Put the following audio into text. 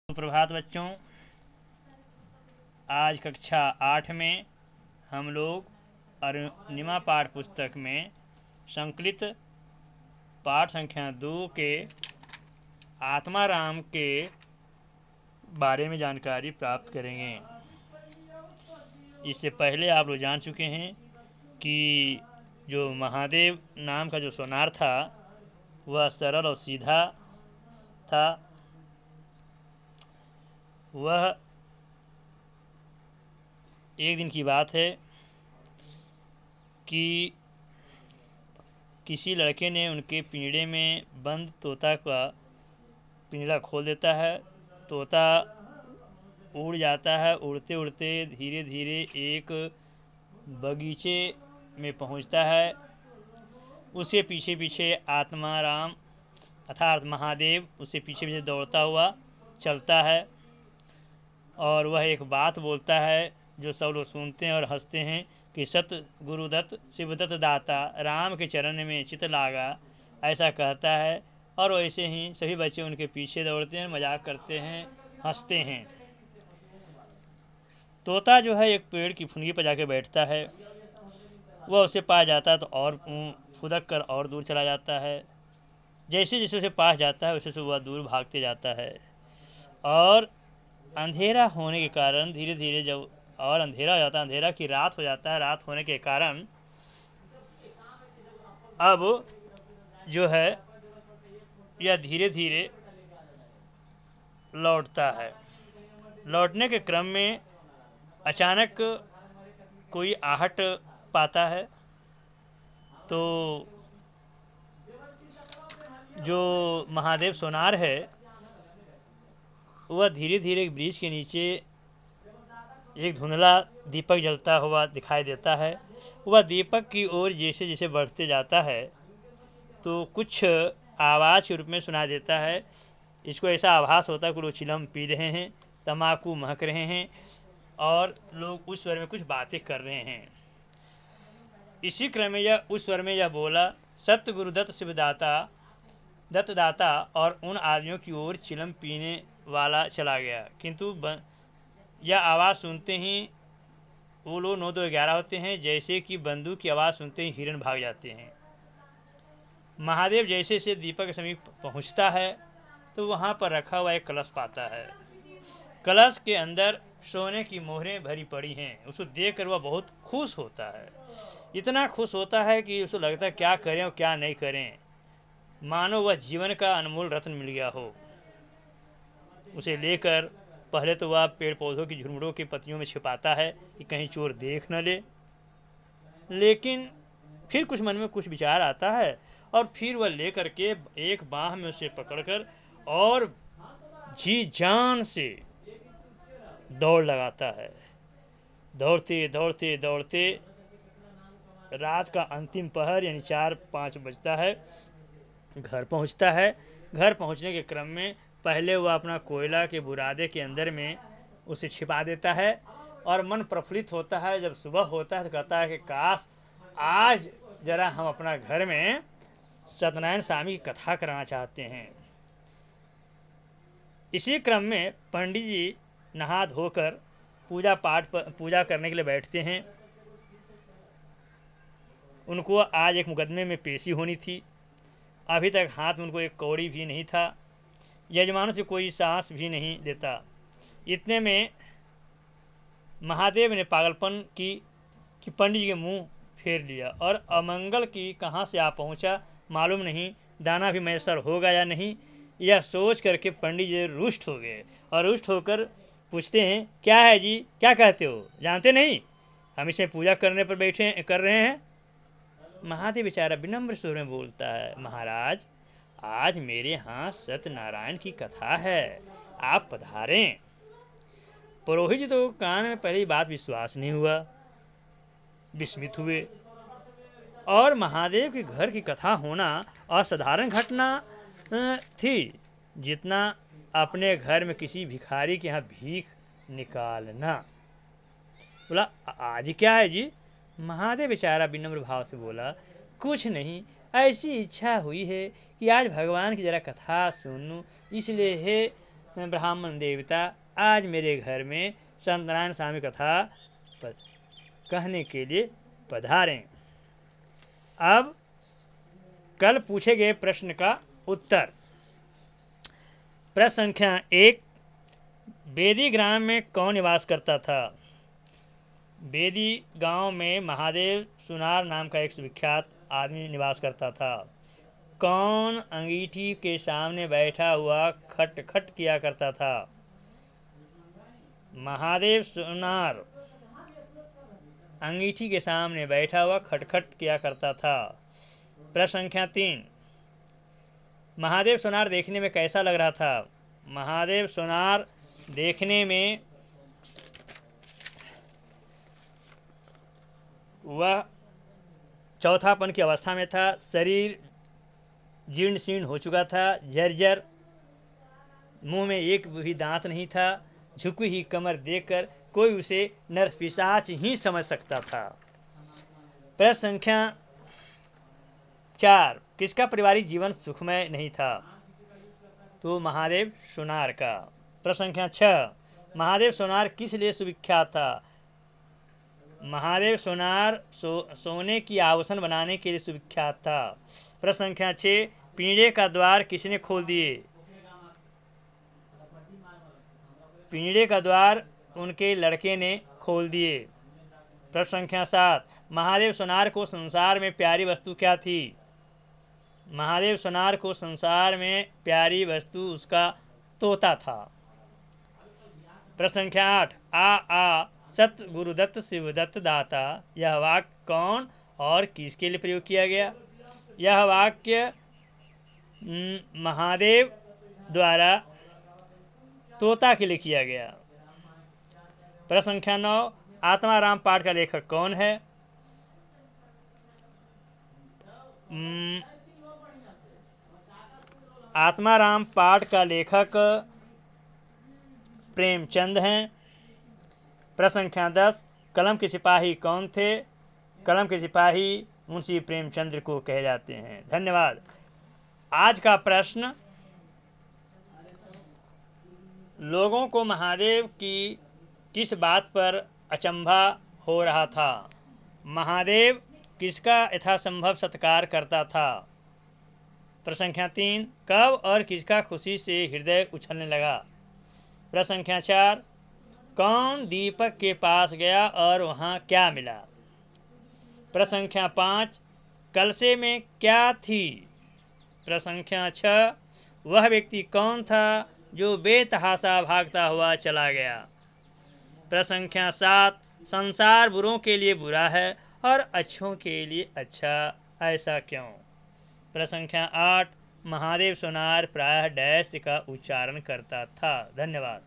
सुप्रभात बच्चों। आज कक्षा 8 में हम लोग अरुणिमा पाठ पुस्तक में संकलित पाठ संख्या 2 के आत्माराम के बारे में जानकारी प्राप्त करेंगे। इससे पहले आप लोग जान चुके हैं कि जो महादेव नाम का जो सोनार था वह सरल और सीधा था। वह एक दिन की बात है कि किसी लड़के ने उनके पिंजड़े में बंद तोता का पिंजरा खोल देता है। तोता उड़ जाता है। उड़ते उड़ते धीरे धीरे एक बगीचे में पहुंचता है। उसके पीछे पीछे आत्माराम अर्थात महादेव उससे पीछे पीछे दौड़ता हुआ चलता है और वह एक बात बोलता है जो सब लोग सुनते हैं और हंसते हैं कि सत गुरुदत्त शिवदत्त दाता राम के चरण में चित लागा, ऐसा कहता है। और वैसे ही सभी बच्चे उनके पीछे दौड़ते हैं, मजाक करते हैं, हंसते हैं। तोता जो है एक पेड़ की फुनगी पर जाके बैठता है। वह उसे पास जाता है तो और फुदक कर और दूर चला जाता है। जैसे जैसे उसे पास जाता है वैसे वैसे वह दूर भागते जाता है। और अंधेरा होने के कारण धीरे धीरे जब और अंधेरा हो जाता है, अंधेरा की रात हो जाता है। रात होने के कारण अब जो है यह धीरे धीरे लौटता है। लौटने के क्रम में अचानक कोई आहट पाता है तो जो महादेव सोनार है वह धीरे धीरे ब्रिज के नीचे एक धुंधला दीपक जलता हुआ दिखाई देता है। वह दीपक की ओर जैसे जैसे बढ़ते जाता है तो कुछ आवाज़ के रूप में सुना देता है। इसको ऐसा आभास होता है कि लोग चिलम पी रहे हैं, तम्बाकू महक रहे हैं और लोग उस स्वर में कुछ बातें कर रहे हैं। इसी क्रम में यह उस स्वर में यह बोला, सत्य गुरुदत्त शिवदाता दत्तदाता, और उन आदमियों की ओर चिलम पीने वाला चला गया। किंतु यह आवाज़ सुनते ही वो लोग 9 2 11 होते हैं। जैसे कि बंदूक की आवाज़ सुनते ही हिरण भाग जाते हैं। महादेव जैसे से दीपक के समीप पहुंचता है तो वहां पर रखा हुआ एक कलश पाता है। कलश के अंदर सोने की मोहरें भरी पड़ी हैं। उसको देखकर वह बहुत खुश होता है। इतना खुश होता है कि उसको लगता है क्या करें और क्या नहीं करें, मानो वह जीवन का अनमोल रत्न मिल गया हो। उसे लेकर पहले तो वह पेड़ पौधों की झुरमुरों की पत्तियों में छिपाता है कि कहीं चोर देख न ले। लेकिन फिर कुछ मन में कुछ विचार आता है और फिर वह लेकर के एक बाह में उसे पकड़कर और जी जान से दौड़ लगाता है। दौड़ते दौड़ते दौड़ते रात का अंतिम पहर यानी 4-5 बजता है। घर पहुंचता है। घर पहुंचने के क्रम में पहले वह अपना कोयला के बुरादे के अंदर में उसे छिपा देता है और मन प्रफुल्लित होता है। जब सुबह होता है तो कहता है कि काश आज जरा हम अपना घर में सत्यनारायण स्वामी की कथा कराना चाहते हैं। इसी क्रम में पंडित जी नहा धोकर पूजा करने के लिए बैठते हैं। उनको आज एक मुकदमे में पेशी होनी थी। अभी तक हाथ में उनको एक कौड़ी भी नहीं था। यजमानों से कोई सांस भी नहीं लेता। इतने में महादेव ने पागलपन की पंडित जी के मुंह फेर लिया और अमंगल की कहाँ से आ पहुँचा मालूम नहीं, दाना भी मैसर होगा या नहीं, यह सोच करके पंडित जी रुष्ट हो गए और रुष्ट होकर पूछते हैं, क्या है जी, क्या कहते हो, जानते नहीं हम इसमें पूजा करने पर बैठे कर रहे हैं। महादेव बेचारा विनम्र स्वर में बोलता है, महाराज आज मेरे यहाँ सत्यनारायण की कथा है, आप पधारें। पुरोहित जी तो कान में पहली बात विश्वास नहीं हुआ, विस्मित हुए। और महादेव के घर की कथा होना असाधारण घटना थी जितना अपने घर में किसी भिखारी के यहाँ भीख निकालना। बोला आज क्या है जी। महादेव बेचारा विनम्र भाव से बोला, कुछ नहीं, ऐसी इच्छा हुई है कि आज भगवान की जरा कथा सुनूं, इसलिए है ब्राह्मण देवता आज मेरे घर में सत्यनारायण स्वामी कथा कहने के लिए पधारें। अब कल पूछे गए प्रश्न का उत्तर। प्रश्न संख्या 1, बेदी ग्राम में कौन निवास करता था? बेदी गांव में महादेव सुनार नाम का एक सुविख्यात आदमी निवास करता था। कौन अंगीठी के सामने बैठा हुआ खट खट किया करता था? महादेव सुनार अंगीठी के सामने बैठा हुआ खटखट किया करता था। प्रश्न संख्या 3, महादेव सोनार देखने में कैसा लग रहा था? महादेव सोनार देखने में वह चौथापन की अवस्था में था। शरीर जीर्ण शीर्ण हो चुका था, जर्जर, मुंह में एक भी दांत नहीं था। झुकी हुई कमर देखकर कोई उसे नरपिशाच ही समझ सकता था। प्रश्न संख्या 4, किसका पारिवारिक जीवन सुखमय नहीं था? तो महादेव सोनार का। प्रश्न संख्या 6, महादेव सोनार किस लिए सुविख्यात था? महादेव सोनार सोने की आभूषण बनाने के लिए सुविख्यात था। प्रश्न संख्या 6, पिंजरे का द्वार किसने खोल दिए? पिंजरे का द्वार उनके लड़के ने खोल दिए। प्रश्न संख्या 7, महादेव सोनार को संसार में प्यारी वस्तु क्या थी? महादेव सोनार को संसार में प्यारी वस्तु उसका तोता था। प्रश्न संख्या 8, आ सत गुरुदत्त शिवदत्त दाता, यह वाक्य कौन और किसके लिए प्रयोग किया गया? यह वाक्य महादेव द्वारा तोता के लिए किया गया। प्रश्न संख्या 9, आत्माराम पाठ का लेखक कौन है? आत्माराम पाठ का लेखक प्रेमचंद हैं। प्रश्न संख्या 10, कलम के सिपाही कौन थे? कलम के सिपाही मुंशी प्रेमचंद्र को कहे जाते हैं। धन्यवाद। आज का प्रश्न, लोगों को महादेव की किस बात पर अचंभा हो रहा था? महादेव किसका यथासंभव सत्कार करता था? प्रश्न संख्या 3, कब और किसका खुशी से हृदय उछलने लगा? प्रश्न संख्या 4, कौन दीपक के पास गया और वहाँ क्या मिला? प्रश्न संख्या 5, कलशे में क्या थी? प्रश्न संख्या 6, वह व्यक्ति कौन था जो बेतहाशा भागता हुआ चला गया? प्रश्न संख्या 7, संसार बुरों के लिए बुरा है और अच्छों के लिए अच्छा, ऐसा क्यों? प्रश्न संख्या 8, महादेव सोनार प्रायः डैश का उच्चारण करता था। धन्यवाद।